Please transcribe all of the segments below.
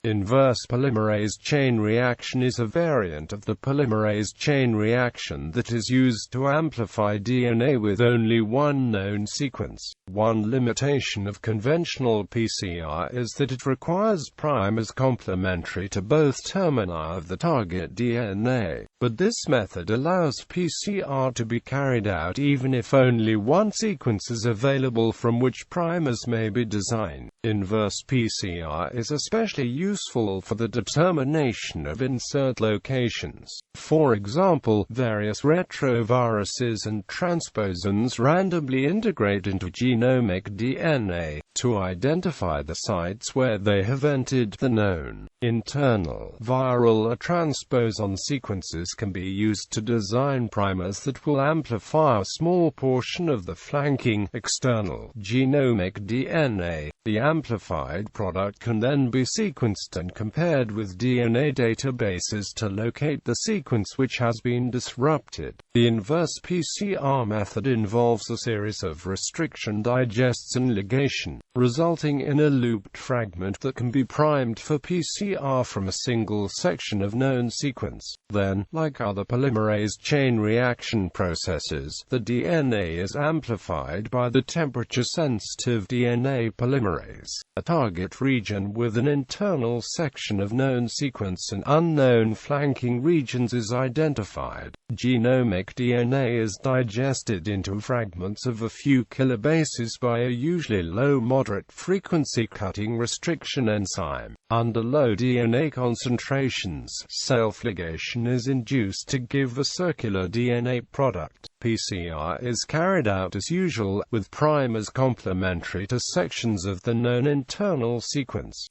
Inverse polymerase chain reaction is a variant of the polymerase chain reaction that is used to amplify DNA with only one known sequence. One limitation of conventional PCR is that it requires primers complementary to both termini of the target DNA, but this method allows PCR to be carried out even if only one sequence is available from which primers may be designed. Inverse PCR is especially useful for the determination of insert locations. For example, various retroviruses and transposons randomly integrate into genomic DNA to identify the sites where they have entered the known internal viral or transposon sequences can be used to design primers that will amplify a small portion of the flanking external genomic DNA. The amplified product can then be sequenced and compared with DNA databases to locate the sequence which has been disrupted. The inverse PCR method involves a series of restriction digests and ligation, resulting in a looped fragment that can be primed for PCR from a single section of known sequence. Then, like other polymerase chain reaction processes, the DNA is amplified by the temperature-sensitive DNA polymerase. A target region with an internal section of known sequence and unknown flanking regions is identified. Genomic DNA is digested into fragments of a few kilobases by a usually low-moderate frequency cutting restriction enzyme. Under low DNA concentrations, self-ligation is induced to give a circular DNA product. PCR is carried out as usual, with primers complementary to sections of the known internal sequence.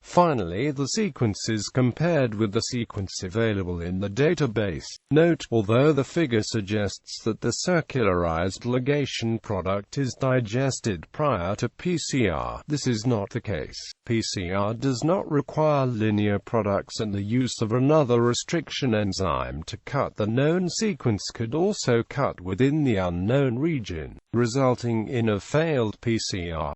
Finally, the sequence is compared with the sequence available in the database. Note, although the figure suggests that the circularized ligation product is digested prior to PCR, this is not the case. PCR does not require linear products, and the use of another restriction enzyme to cut the known sequence could also cut within the unknown region, resulting in a failed PCR.